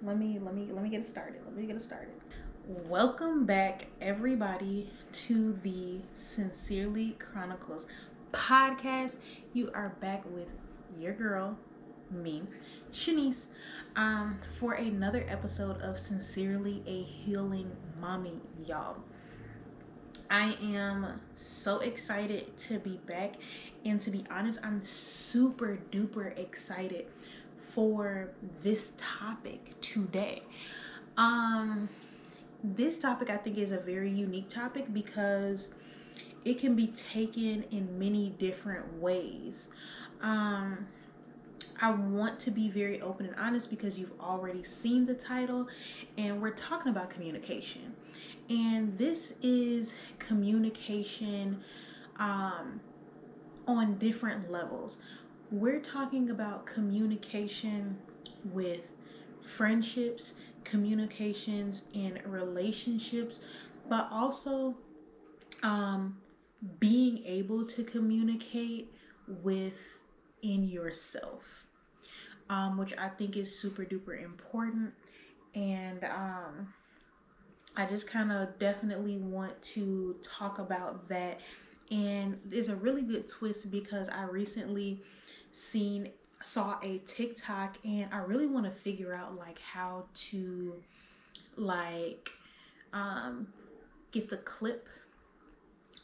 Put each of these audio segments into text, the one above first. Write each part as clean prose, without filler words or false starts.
Let me get it started. Let me get it started. Welcome back, everybody, to the Sincerely Chronicles podcast. You are back with your girl, me, Shanice, for another episode of Sincerely a Healing Mommy, y'all. I am so excited to be back, and to be honest, I'm super duper excited for this topic today. Um, this topic I think is a very unique topic because it can be taken in many different ways. Um, I want to be very open and honest because you've already seen the title, and we're talking about communication. And this is communication on different levels. We're talking about communication with friendships, communications in relationships, but also um, being able to communicate within yourself, which I think is super duper important. And I just kind of definitely want to talk about that. And there's a really good twist because I recently seen saw a TikTok, and I really want to figure out like how to like um get the clip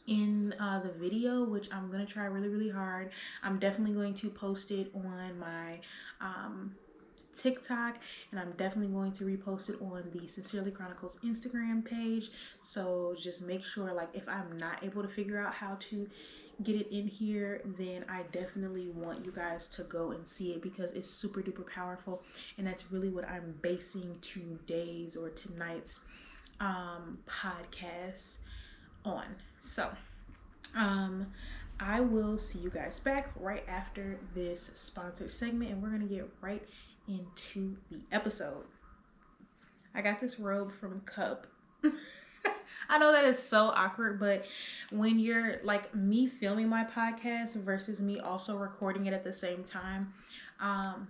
in the video, which I'm gonna try really really hard. I'm definitely going to post it on my TikTok, and I'm definitely going to repost it on the Sincerely Chronicles Instagram page. So just make sure, like, if I'm not able to figure out how to get it in here, then I definitely want you guys to go and see it because it's super duper powerful, and that's really what I'm basing today's or tonight's podcast on. So, um, I will see you guys back right after this sponsored segment, and we're gonna get right into the episode. I got this robe from Cup. I know that is so awkward, but when you're like me filming my podcast versus me also recording it at the same time,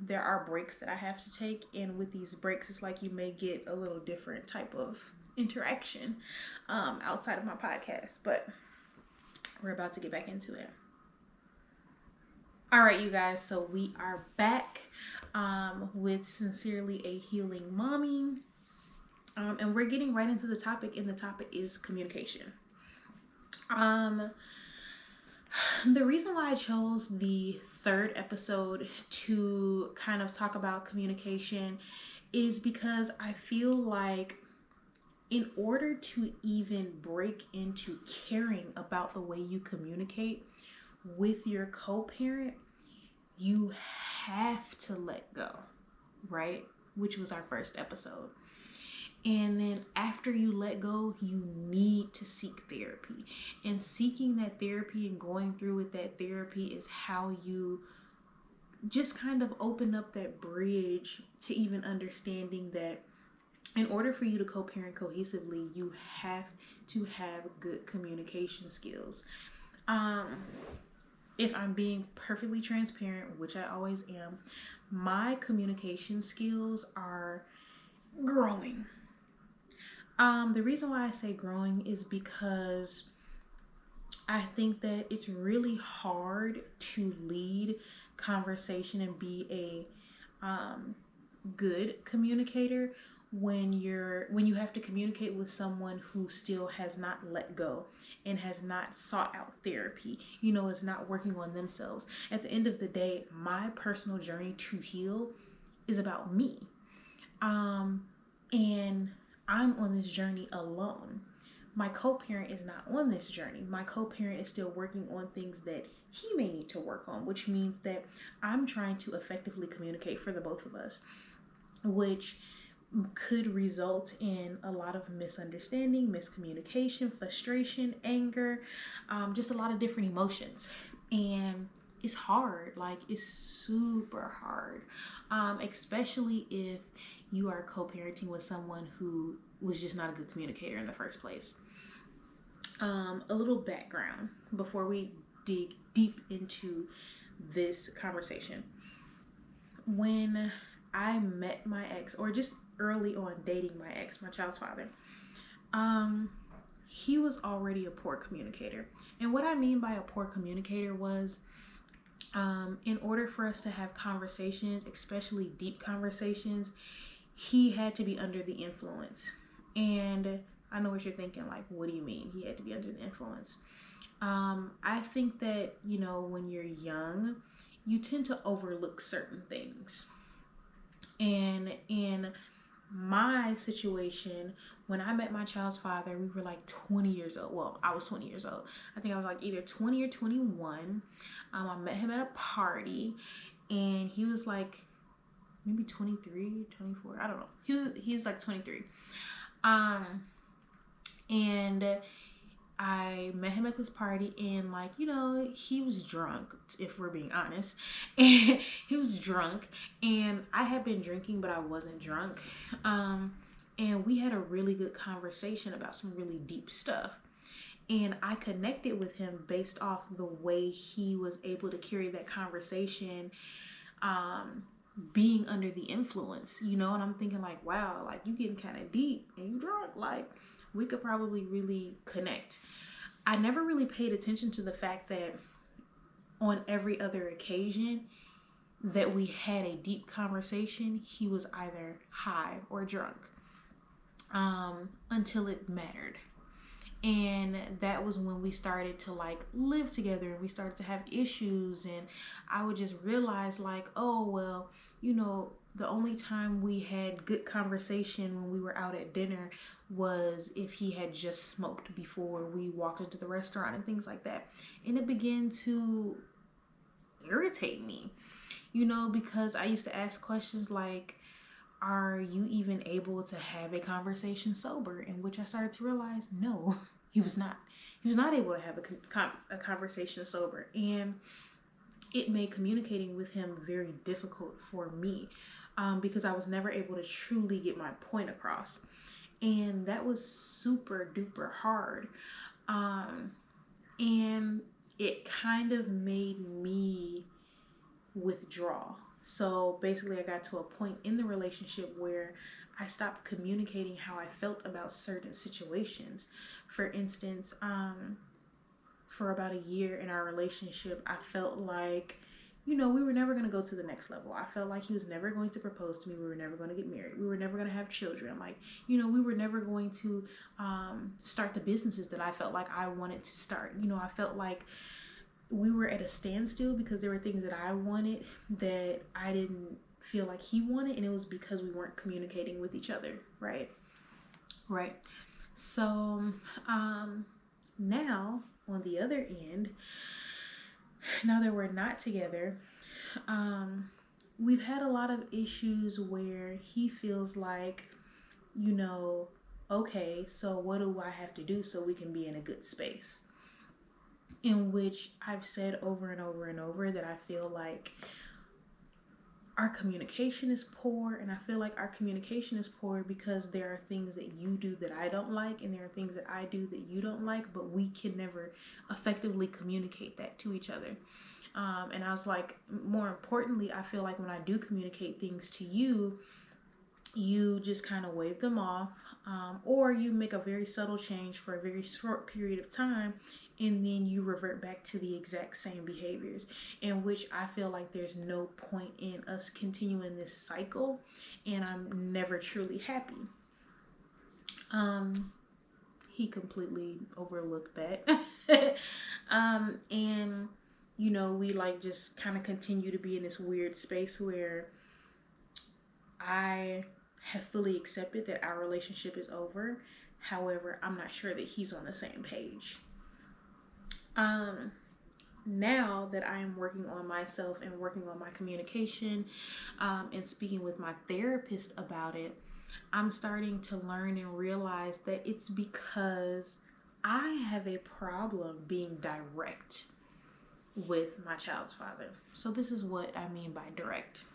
there are breaks that I have to take, and with these breaks, it's like you may get a little different type of interaction outside of my podcast, but we're about to get back into it. All right, you guys, so we are back with Sincerely a Healing Mommy. And we're getting right into the topic, and the topic is communication. The reason why I chose the third episode to kind of talk about communication is because I feel like in order to even break into caring about the way you communicate with your co-parent, you have to let go, right? Which was our first episode. And then after you let go, you need to seek therapy. And seeking that therapy and going through with that therapy is how you just kind of open up that bridge to even understanding that in order for you to co-parent cohesively, you have to have good communication skills. If I'm being perfectly transparent, which I always am, my communication skills are growing. The reason why I say growing is because I think that it's really hard to lead conversation and be a good communicator when you have to communicate with someone who still has not let go and has not sought out therapy, is not working on themselves. At the end of the day, my personal journey to heal is about me. And I'm on this journey alone. My co-parent is not on this journey. My co-parent is still working on things that he may need to work on, which means that I'm trying to effectively communicate for the both of us, which could result in a lot of misunderstanding, miscommunication, frustration, anger, just a lot of different emotions. And it's hard, like it's super hard, especially if you are co-parenting with someone who was just not a good communicator in the first place. A little background before we dig deep into this conversation. When I met my ex, or just early on dating my ex, my child's father, he was already a poor communicator. And what I mean by a poor communicator was, in order for us to have conversations, especially deep conversations, he had to be under the influence. And I know what you're thinking, like, what do you mean he had to be under the influence? I think that, when you're young, you tend to overlook certain things. And in my situation, when I met my child's father, we were like 20 years old. Well, I was 20 years old. I think I was like either 20 or 21. I met him at a party, and he was like maybe 23, 24. I don't know. He's like 23. And I met him at this party, and like, he was drunk, if we're being honest. And he was drunk, and I had been drinking, but I wasn't drunk. And we had a really good conversation about some really deep stuff. And I connected with him based off the way he was able to carry that conversation, being under the influence, and I'm thinking like, wow, like you getting kind of deep and you drunk, like we could probably really connect. I never really paid attention to the fact that on every other occasion that we had a deep conversation, he was either high or drunk, until it mattered. And that was when we started to like live together, and we started to have issues, and I would just realize like, oh, well, the only time we had good conversation when we were out at dinner was if he had just smoked before we walked into the restaurant and things like that. And it began to irritate me, because I used to ask questions like, are you even able to have a conversation sober? In which I started to realize, no, he was not. He was not able to have a conversation sober. And it made communicating with him very difficult for me, because I was never able to truly get my point across. And that was super duper hard. And it kind of made me withdraw. So basically, I got to a point in the relationship where I stopped communicating how I felt about certain situations. For instance, for about a year in our relationship, I felt like, we were never going to go to the next level. I felt like he was never going to propose to me. We were never going to get married. We were never going to have children. Like, we were never going to start the businesses that I felt like I wanted to start. I felt like we were at a standstill because there were things that I wanted that I didn't feel like he wanted, and it was because we weren't communicating with each other, right? So now on the other end, now that we're not together, we've had a lot of issues where he feels like, okay, so what do I have to do so we can be in a good space? In which I've said over and over and over that I feel like our communication is poor, and I feel like our communication is poor because there are things that you do that I don't like, and there are things that I do that you don't like, but we can never effectively communicate that to each other. And I was like, more importantly, I feel like when I do communicate things to you, you just kind of wave them off, or you make a very subtle change for a very short period of time, and then you revert back to the exact same behaviors, in which I feel like there's no point in us continuing this cycle, and I'm never truly happy. He completely overlooked that. And we like just kind of continue to be in this weird space where I have fully accepted that our relationship is over. However, I'm not sure that he's on the same page. Now that I am working on myself and working on my communication, and speaking with my therapist about it, I'm starting to learn and realize that it's because I have a problem being direct with my child's father. So this is what I mean by direct.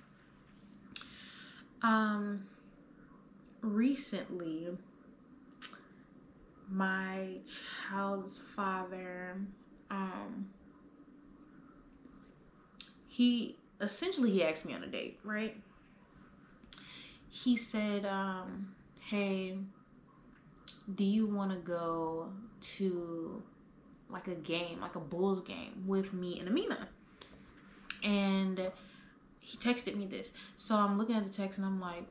Recently, my child's father, he asked me on a date, right? he said, hey, do you want to go to like a game, like a Bulls game with me and Amina? And he texted me this. So I'm looking at the text and I'm like,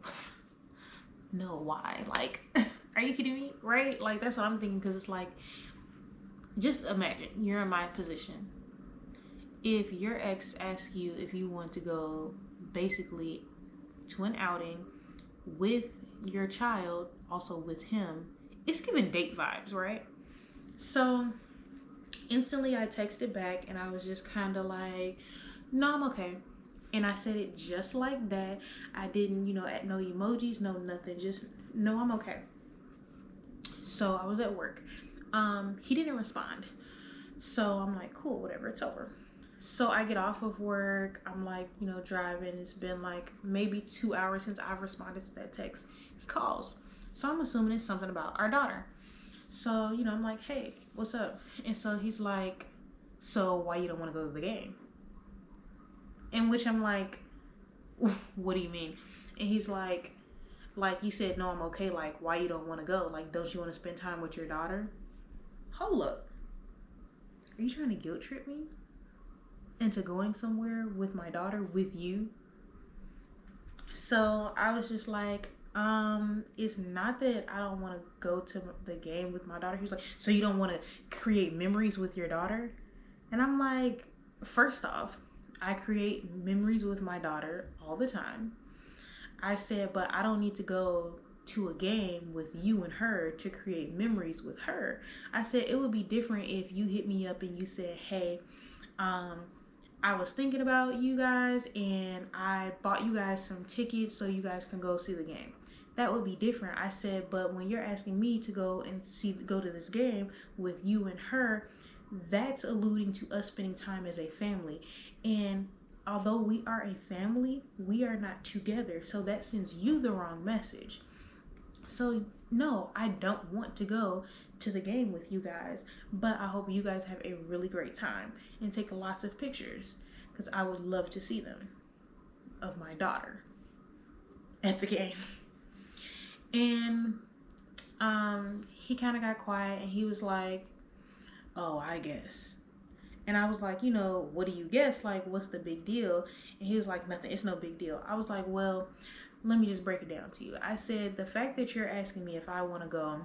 no, why? Like, are you kidding me? Right? Like, that's what I'm thinking. Because it's like, just imagine you're in my position. If your ex asks you if you want to go basically to an outing with your child, also with him, it's giving date vibes, right? So instantly I texted back and I was just kind of like, no, I'm okay. And I said it just like that. I didn't, add no emojis, no nothing. Just, no, I'm okay. So I was at work. He didn't respond. So I'm like, cool, whatever, it's over. So I get off of work. I'm like, driving. It's been like maybe 2 hours since I've responded to that text. He calls. So I'm assuming it's something about our daughter. So, I'm like, hey, what's up? And so he's like, so why you don't want to go to the game? In which I'm like, what do you mean? And he's like you said, no, I'm okay. Like, why you don't want to go? Like, don't you want to spend time with your daughter? Hold up. Are you trying to guilt trip me into going somewhere with my daughter with you? So I was just like, it's not that I don't want to go to the game with my daughter. He was like, so you don't want to create memories with your daughter? And I'm like, first off, I create memories with my daughter all the time. I said, but I don't need to go to a game with you and her to create memories with her. I said, it would be different if you hit me up and you said, hey, I was thinking about you guys and I bought you guys some tickets so you guys can go see the game. That would be different. I said, but when you're asking me to go to this game with you and her, that's alluding to us spending time as a family. And although we are a family, we are not together. So that sends you the wrong message. So no, I don't want to go to the game with you guys, but I hope you guys have a really great time and take lots of pictures because I would love to see them of my daughter at the game. And he kind of got quiet and he was like, oh, I guess. And I was like, what do you guess? Like, what's the big deal? And he was like, nothing. It's no big deal. I was like, well, let me just break it down to you. I said, the fact that you're asking me if I want to go,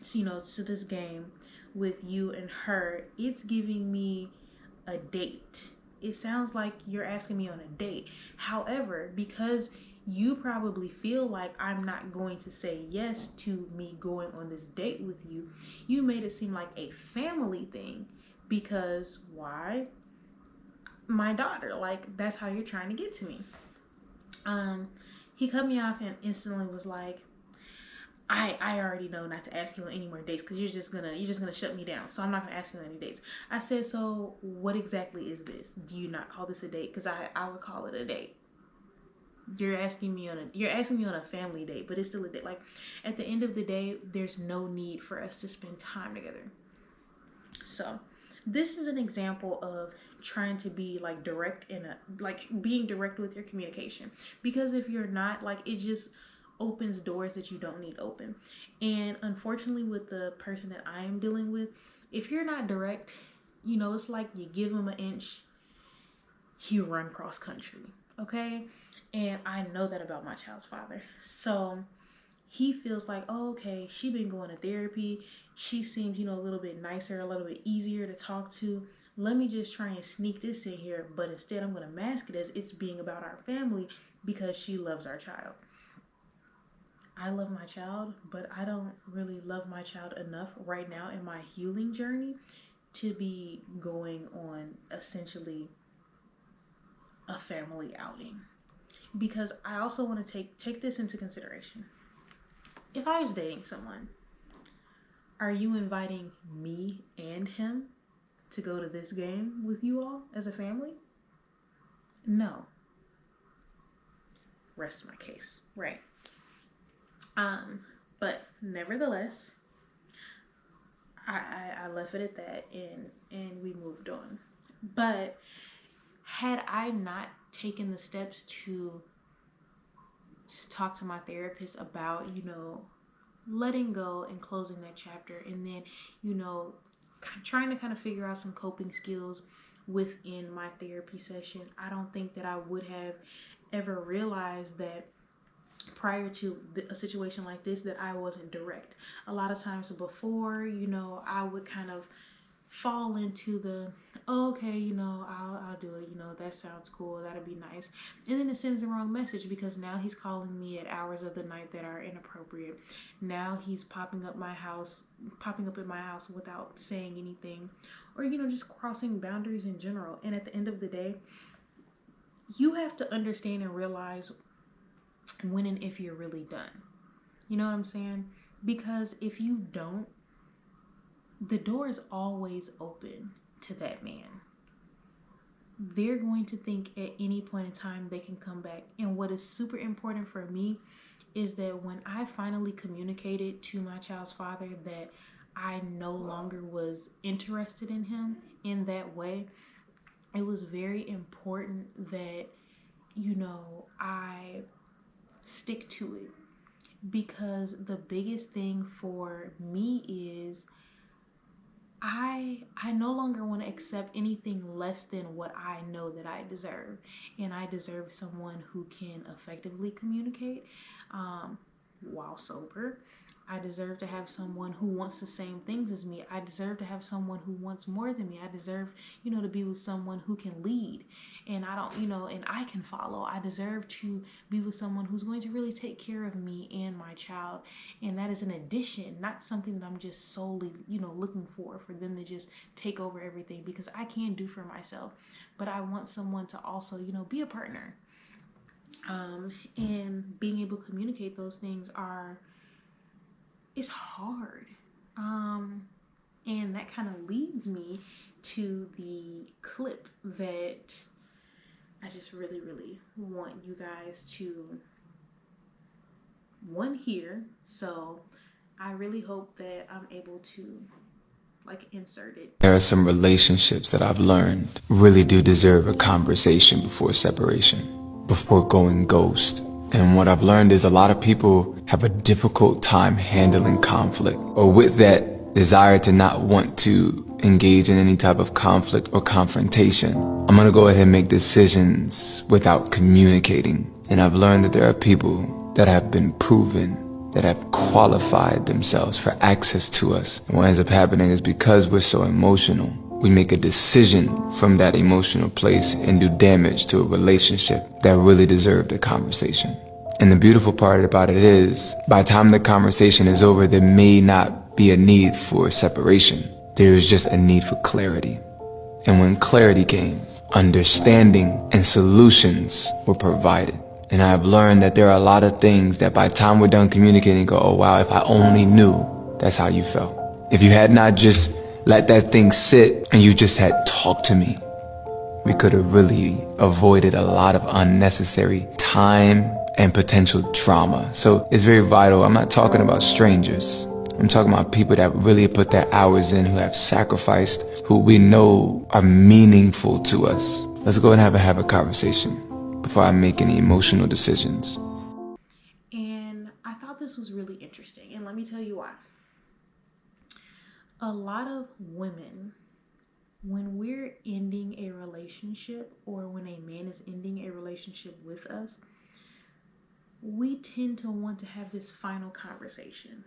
to this game with you and her, it's giving me a date. It sounds like you're asking me on a date. However, because you probably feel like I'm not going to say yes to me going on this date with you, you made it seem like a family thing. Because why? My daughter, like, that's how you're trying to get to me. He cut me off and instantly was like, I already know not to ask you on any more dates because you're just gonna shut me down. So I'm not gonna ask you on any dates. I said, so what exactly is this? Do you not call this a date? Because I would call it a date. You're asking me on a family date, but it's still a date. Like, at the end of the day, there's no need for us to spend time together. So this is an example of trying to be like direct being direct with your communication, because if you're not, like, it just opens doors that you don't need open. And unfortunately, with the person that I am dealing with, if you're not direct, it's like you give him an inch, he run cross country. Okay. And I know that about my child's father. So he feels like, oh, okay, she been going to therapy. She seems, a little bit nicer, a little bit easier to talk to. Let me just try and sneak this in here. But instead, I'm going to mask it as it's being about our family because she loves our child. I love my child, but I don't really love my child enough right now in my healing journey to be going on essentially a family outing. Because I also want to take this into consideration. If I was dating someone, are you inviting me and him to go to this game with you all as a family? No. Rest my case, right? But nevertheless, I left it at that and we moved on. But had I not taken the steps to talk to my therapist about, letting go and closing that chapter, and then, trying to kind of figure out some coping skills within my therapy session. I don't think that I would have ever realized that prior to a situation like this, that I wasn't direct. A lot of times before, I would kind of fall into the, oh, okay, I'll do it, that sounds cool, that'll be nice, and then it sends the wrong message, because now he's calling me at hours of the night that are inappropriate. Now he's popping up in my house without saying anything, or just crossing boundaries in general. And at the end of the day, you have to understand and realize when and if you're really done. You know what I'm saying? Because if you don't, the door is always open to that man. They're going to think at any point in time they can come back. And what is super important for me is that when I finally communicated to my child's father that I no longer was interested in him in that way, it was very important that, I stick to it. Because the biggest thing for me is I no longer want to accept anything less than what I know that I deserve. And I deserve someone who can effectively communicate while sober. I deserve to have someone who wants the same things as me. I deserve to have someone who wants more than me. I deserve, to be with someone who can lead. And I don't, and I can follow. I deserve to be with someone who's going to really take care of me and my child. And that is an addition, not something that I'm just solely, looking for them to just take over everything, because I can do for myself. But I want someone to also, be a partner. And being able to communicate those things it's hard. And that kind of leads me to the clip that I just really, really want you guys to hear. So I really hope that I'm able to insert it. There are some relationships that I've learned really do deserve a conversation before separation, before going ghost. And what I've learned is a lot of people have a difficult time handling conflict, or with that desire to not want to engage in any type of conflict or confrontation. I'm gonna go ahead and make decisions without communicating. And I've learned that there are people that have been proven, that have qualified themselves for access to us. And what ends up happening is, because we're so emotional, we make a decision from that emotional place and do damage to a relationship that really deserved a conversation. And the beautiful part about it is, by the time the conversation is over, there may not be a need for separation. There is just a need for clarity. And when clarity came, understanding and solutions were provided. And I've learned that there are a lot of things that by the time we're done communicating, go, oh wow, if I only knew that's how you felt. If you had not just let that thing sit and you just had talked to me, we could have really avoided a lot of unnecessary time and potential trauma. So it's very vital. I'm not talking about strangers. I'm talking about people that really put their hours in, who have sacrificed, who we know are meaningful to us. Let's go and have a conversation before I make any emotional decisions. And I thought this was really interesting, and let me tell you why. A lot of women, when we're ending a relationship, or when a man is ending a relationship with us, we tend to want to have this final conversation.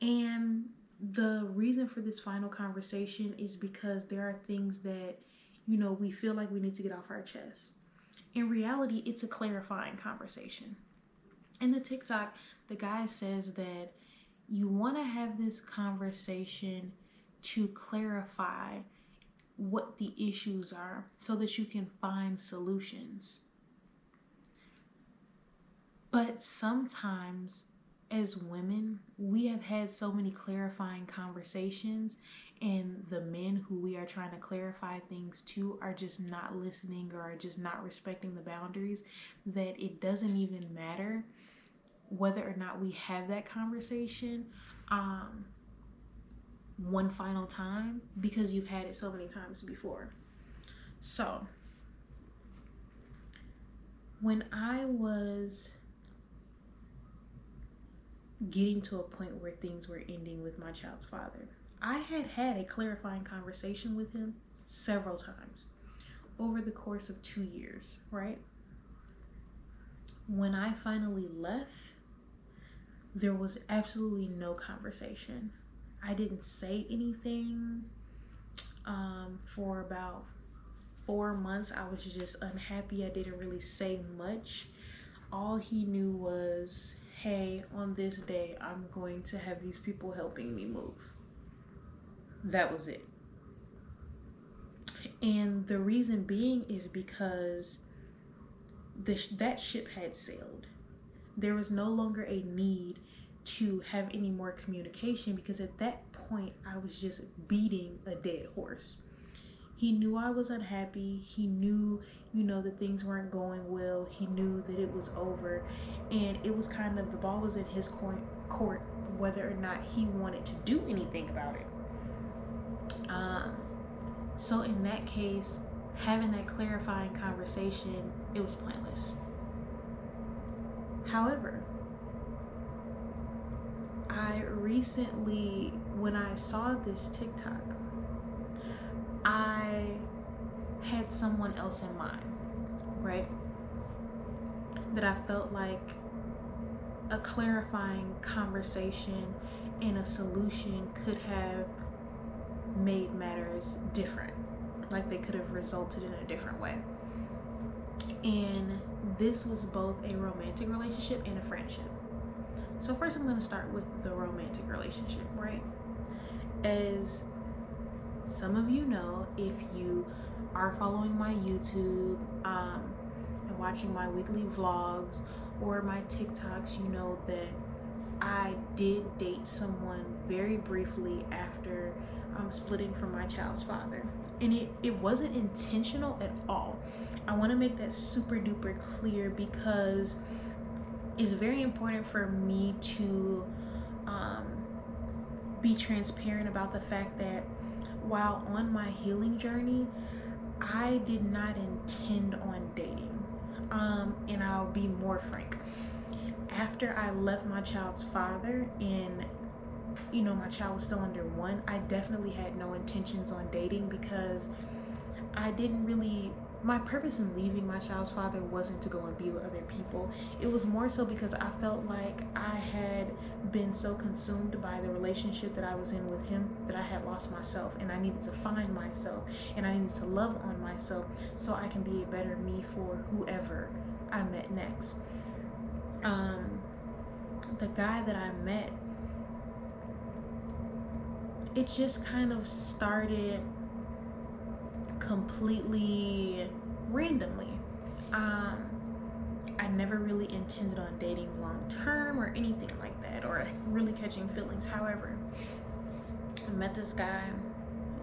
And the reason for this final conversation is because there are things that, we feel like we need to get off our chest. In reality, it's a clarifying conversation. In the TikTok, the guy says that you want to have this conversation to clarify what the issues are so that you can find solutions. But sometimes as women, we have had so many clarifying conversations, and the men who we are trying to clarify things to are just not listening, or are just not respecting the boundaries, that it doesn't even matter whether or not we have that conversation one final time, because you've had it so many times before. So when I was getting to a point where things were ending with my child's father. I had a clarifying conversation with him several times over the course of 2 years, right? When I finally left, there was absolutely no conversation. I didn't say anything for about 4 months. I was just unhappy. I didn't really say much. All he knew was, hey, on this day, I'm going to have these people helping me move. That was it. And the reason being is because that ship had sailed. There was no longer a need to have any more communication, because at that point I was just beating a dead horse. He knew I was unhappy. He knew, that things weren't going well. He knew that it was over, and it was kind of, the ball was in his court whether or not he wanted to do anything about it. So in that case, having that clarifying conversation, it was pointless. However, I recently, when I saw this TikTok, I had someone else in mind, right? That I felt like a clarifying conversation and a solution could have made matters different. Like they could have resulted in a different way. And this was both a romantic relationship and a friendship. So first I'm going to start with the romantic relationship, right? As some of you know, if you are following my YouTube and watching my weekly vlogs or my TikToks, you know that I did date someone very briefly after splitting from my child's father. And it wasn't intentional at all. I want to make that super duper clear, because it's very important for me to be transparent about the fact that while on my healing journey, I did not intend on dating. And I'll be more frank. After I left my child's father and my child was still under 1, I definitely had no intentions on dating, because I didn't really, my purpose in leaving my child's father wasn't to go and be with other people. It was more so because I felt like I had been so consumed by the relationship that I was in with him that I had lost myself, and I needed to find myself, and I needed to love on myself so I can be a better me for whoever I met next. The guy that I met, it just kind of started completely randomly. I never really intended on dating long term or anything like that, or really catching feelings. However, I met this guy,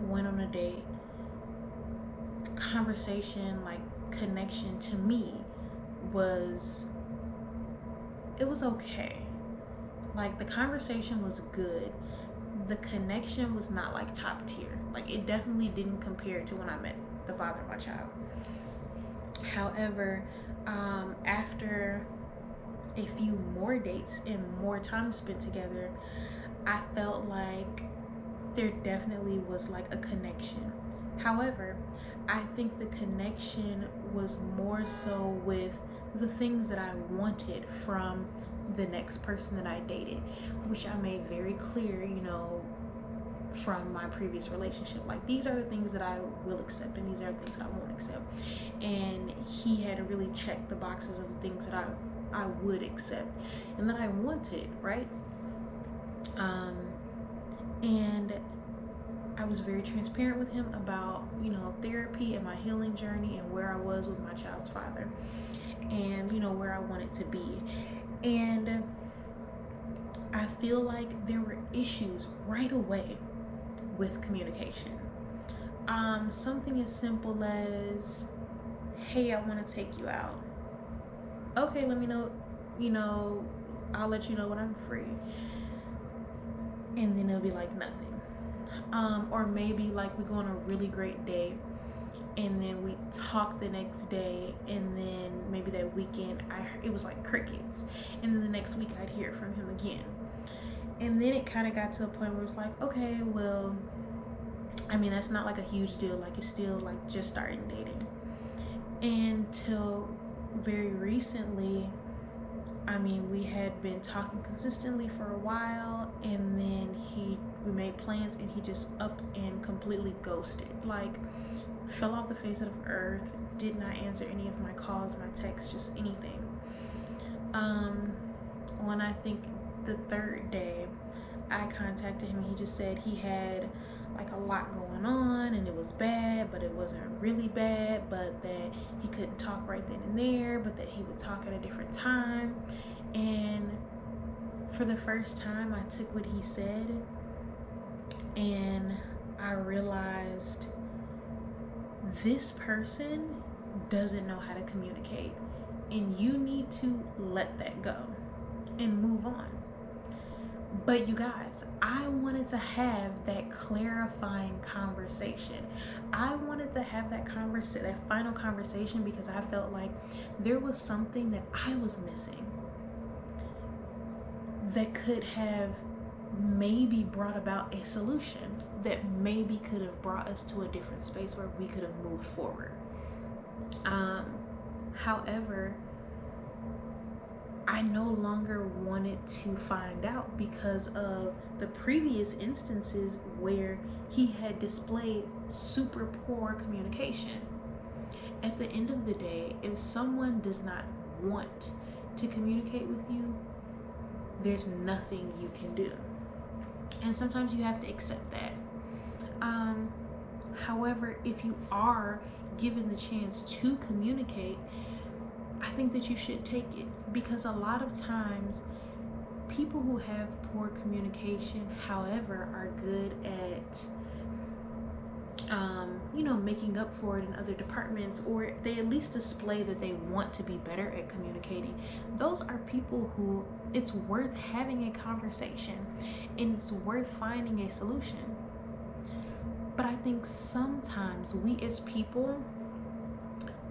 went on a date. Conversation, like connection, to me was okay. Like the conversation was good. The connection was not like top tier. Like it definitely didn't compare to when I met the father of my child. However, after a few more dates and more time spent together, I felt like there definitely was like a connection. However, I think the connection was more so with the things that I wanted from the next person that I dated, which I made very clear, from my previous relationship. Like, these are the things that I will accept, and these are the things that I won't accept. And he had to really check the boxes of the things that I would accept and that I wanted, right? And I was very transparent with him about, therapy and my healing journey and where I was with my child's father and, where I wanted to be. And I feel like there were issues right away with communication. Something as simple as, hey, I want to take you out. Okay, let me know, I'll let you know when I'm free. And then it'll be like nothing. Or maybe like we go on a really great day and then we talk the next day, and then maybe that weekend it was like crickets, and then the next week I'd hear from him again. And then it kind of got to a point where it's like, okay, well, I mean, that's not like a huge deal. Like, it's still like just starting dating. Until very recently, I mean, we had been talking consistently for a while, and then we made plans, and he just up and completely ghosted. Like, fell off the face of the earth, did not answer any of my calls, my texts, just anything. On I think the third day, I contacted him. He just said he had like a lot going on and it was bad, but it wasn't really bad, but that he couldn't talk right then and there, but that he would talk at a different time. And for the first time, I took what he said and I realized this person doesn't know how to communicate, and you need to let that go and move on. But you guys, I wanted to have that clarifying conversation. I wanted to have that final conversation because I felt like there was something that I was missing that could have maybe brought about a solution, that maybe could have brought us to a different space where we could have moved forward. However, I no longer wanted to find out because of the previous instances where he had displayed super poor communication. At the end of the day, if someone does not want to communicate with you, there's nothing you can do. And sometimes you have to accept that. However, if you are given the chance to communicate, I think that you should take it, because a lot of times people who have poor communication, however, are good at making up for it in other departments, or they at least display that they want to be better at communicating. Those are people who it's worth having a conversation and it's worth finding a solution. But I think sometimes we as people,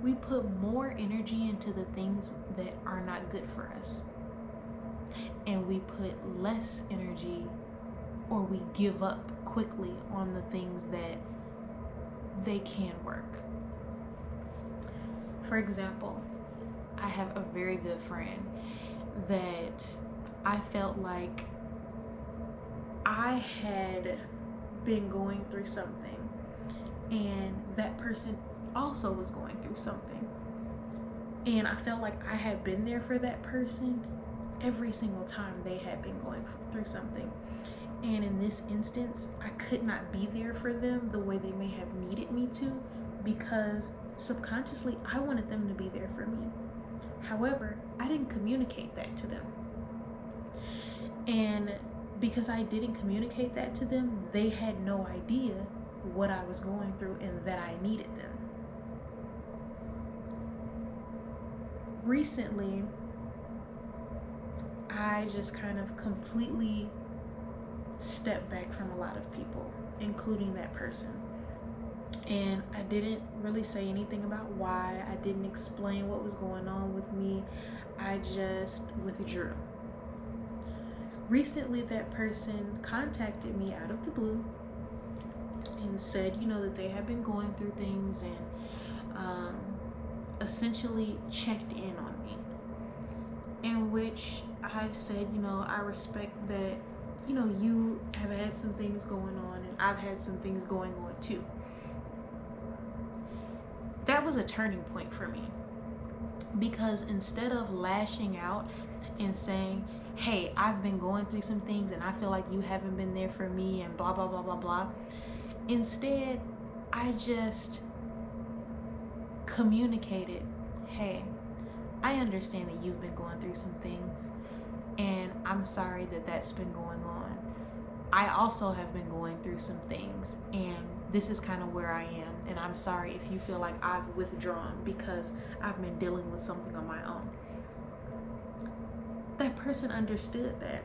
we put more energy into the things that are not good for us, and we put less energy, or we give up quickly on the things that they can work. For example, I have a very good friend that I felt like I had been going through something, and that person also was going through something, and I felt like I had been there for that person every single time they had been going through something. And in this instance, I could not be there for them the way they may have needed me to, because subconsciously I wanted them to be there for me. However, I didn't communicate that to them, and because I didn't communicate that to them, they had no idea what I was going through and that I needed them. Recently, I just kind of completely stepped back from a lot of people, including that person. And I didn't really say anything about why. I didn't explain what was going on with me. I just withdrew. Recently, that person contacted me out of the blue and said, that they had been going through things, and essentially checked in on me. In which I said, I respect that, you have had some things going on and I've had some things going on too. That was a turning point for me, because instead of lashing out and saying, hey, I've been going through some things and I feel like you haven't been there for me and blah, blah, blah, blah, blah. Instead, I just communicated, hey, I understand that you've been going through some things, and I'm sorry that that's been going on. I also have been going through some things, and this is kind of where I am, and I'm sorry if you feel like I've withdrawn because I've been dealing with something on my own. That person understood that,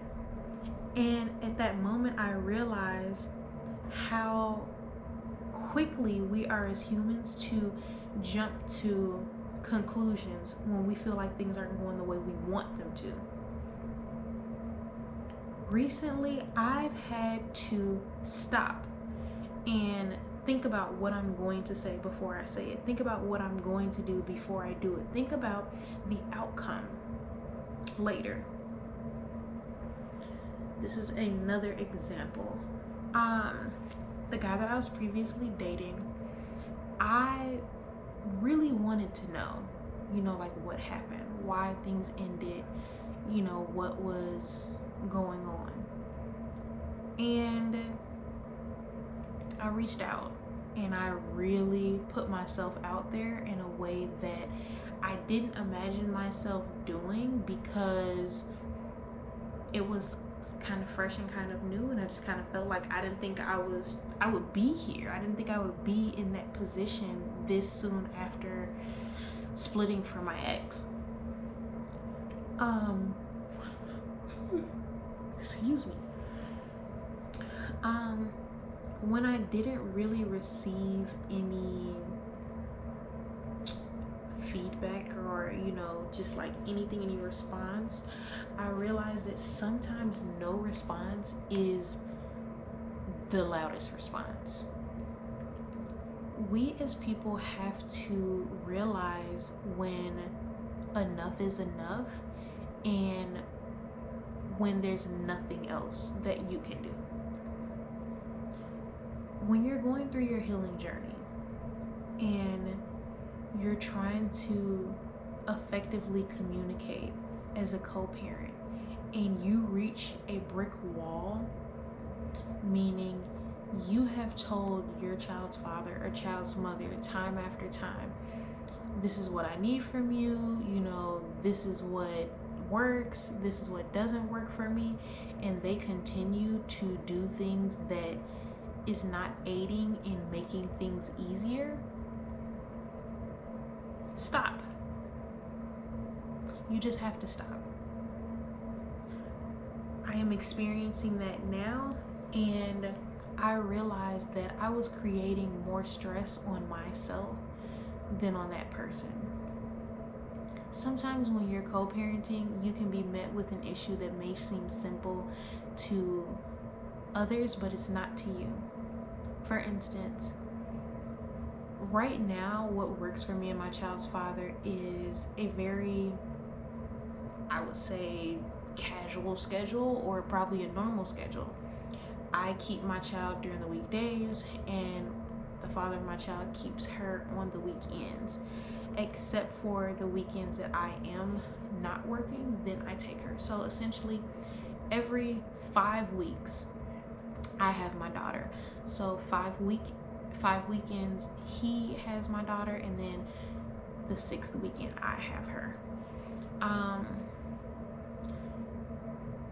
and at that moment I realized how quickly we are as humans to jump to conclusions when we feel like things aren't going the way we want them to. recently I've had to stop and think about what I'm going to say before I say it. Think about what I'm going to do before I do it. Think about the outcome later. This is another example. The guy that I was previously dating, I really wanted to know, like what happened, why things ended, what was going on. And I reached out and I really put myself out there in a way that I didn't imagine myself doing, because it was kind of fresh and kind of new, and I just kind of felt like I didn't think I would be here. I didn't think I would be in that position this soon after splitting from my ex. Excuse me. When I didn't really receive any feedback or just like any response, I realized that sometimes no response is the loudest response. We as people have to realize when enough is enough and when there's nothing else that you can do. When you're going through your healing journey and you're trying to effectively communicate as a co-parent and you reach a brick wall, meaning you have told your child's father or child's mother time after time, this is what I need from you, this is what works, this is what doesn't work for me, and they continue to do things that is not aiding in making things easier, stop. You just have to stop. I am experiencing that now, and I realized that I was creating more stress on myself than on that person. Sometimes when you're co-parenting, you can be met with an issue that may seem simple to others, but it's not to you. For instance, right now, what works for me and my child's father is a very, I would say, casual schedule, or probably a normal schedule. I keep my child during the weekdays, and the father of my child keeps her on the weekends. Except for the weekends that I am not working, then I take her. So essentially, every 5 weeks, I have my daughter. So 5 weekends he has my daughter, and then the 6th weekend I have her.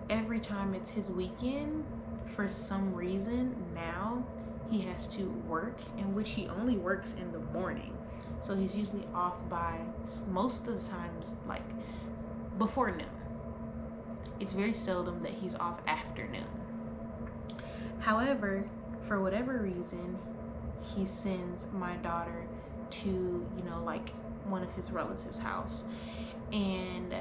Every time it's his weekend, for some reason now he has to work, in which he only works in the morning. So he's usually off by, most of the times, like before noon. It's very seldom that he's off after noon. However, for whatever reason, he sends my daughter to, like one of his relatives' house, and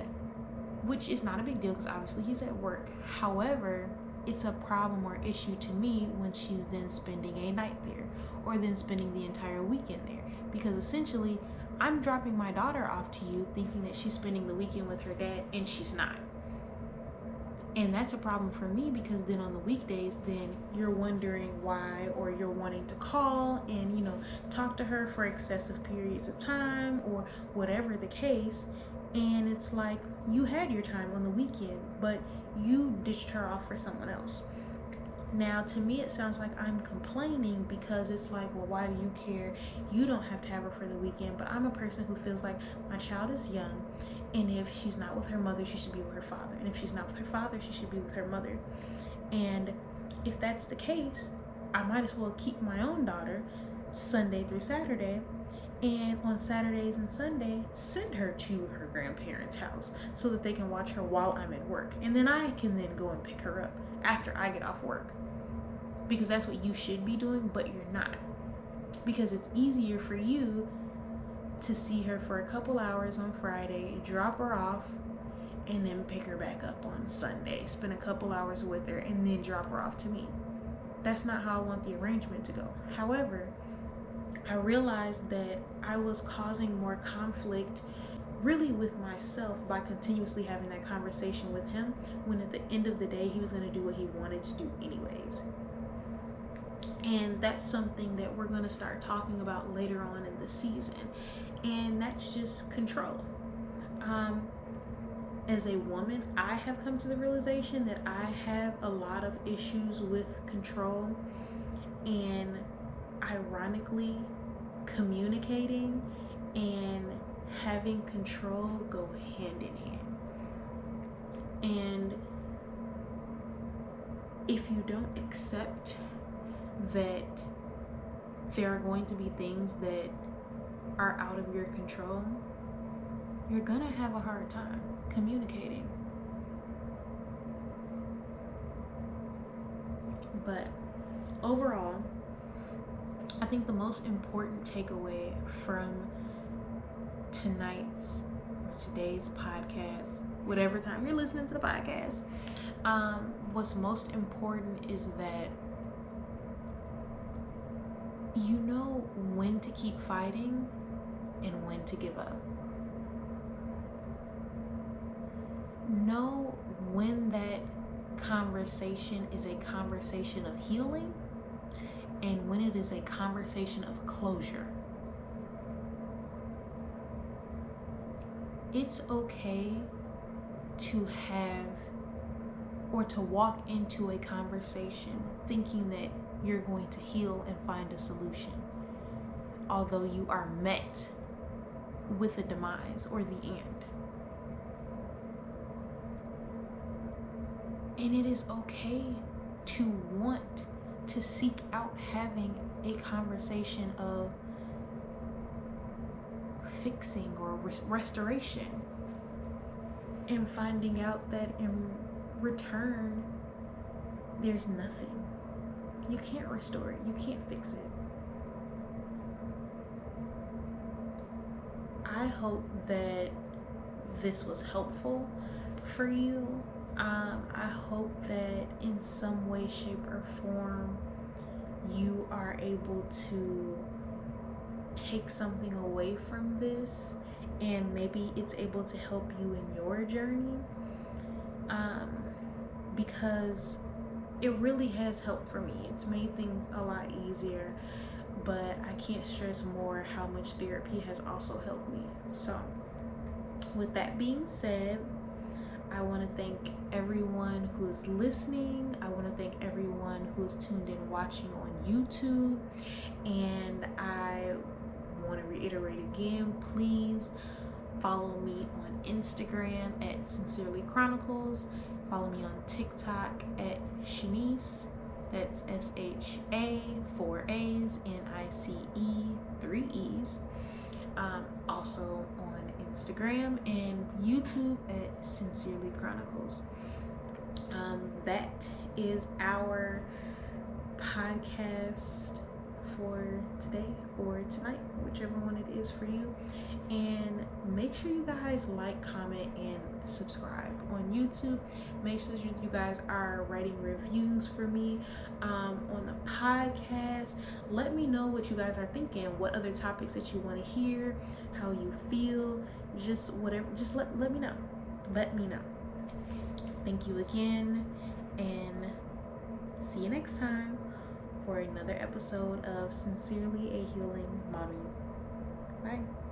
which is not a big deal because obviously he's at work. However, it's a problem or issue to me when she's then spending a night there, or then spending the entire weekend there, because essentially I'm dropping my daughter off to you thinking that she's spending the weekend with her dad, and she's not. And that's a problem for me, because then on the weekdays, then you're wondering why, or you're wanting to call and, talk to her for excessive periods of time, or whatever the case. And it's like, you had your time on the weekend, but you ditched her off for someone else. Now, to me, it sounds like I'm complaining, because it's like, well, why do you care? You don't have to have her for the weekend. But I'm a person who feels like my child is young, and if she's not with her mother, she should be with her father. And if she's not with her father, she should be with her mother. And if that's the case, I might as well keep my own daughter Sunday through Saturday, and on Saturdays and Sunday, send her to her grandparents' house so that they can watch her while I'm at work. And then I can then go and pick her up after I get off work. Because that's what you should be doing, but you're not. Because it's easier for you to see her for a couple hours on Friday, drop her off, and then pick her back up on Sunday, spend a couple hours with her, and then drop her off to me. That's not how I want the arrangement to go. However, I realized that I was causing more conflict really with myself by continuously having that conversation with him, when at the end of the day he was going to do what he wanted to do anyways. And that's something that we're going to start talking about later on in the season, and that's just control. As a woman, I have come to the realization that I have a lot of issues with control, and ironically, communicating and having control go hand in hand. And if you don't accept that there are going to be things that are out of your control, you're gonna have a hard time communicating. But overall, I think the most important takeaway from today's podcast, whatever time you're listening to the podcast, what's most important is that you know when to keep fighting and when to give up. Know when that conversation is a conversation of healing and when it is a conversation of closure. It's okay to have or to walk into a conversation thinking that you're going to heal and find a solution, although you are met with a demise or the end. And it is okay to want to seek out having a conversation of fixing or restoration, and finding out that in return there's nothing. You can't restore it, you can't fix it. I hope that this was helpful for you. I hope that in some way, shape, or form you are able to take something away from this, and maybe it's able to help you in your journey, because it really has helped for me. It's made things a lot easier, but I can't stress more how much therapy has also helped me. So with that being said, I want to thank everyone who is listening. I want to thank everyone who is tuned in watching on YouTube. And I want to reiterate again, please follow me on Instagram at Sincerely Chronicles. Follow me on TikTok at Shanice. That's SHA 4 A's NICE 3 E's. Also on Instagram and YouTube at Sincerely Chronicles. That is our podcast for today or tonight, whichever one it is for you. And make sure you guys like, comment, and subscribe on YouTube. Make sure you guys are writing reviews for me on the podcast. Let me know what you guys are thinking, what other topics that you want to hear, how you feel, just whatever. Just let me know. Let me know. Thank you again, and see you next time for another episode of Sincerely a Healing Mommy. Bye.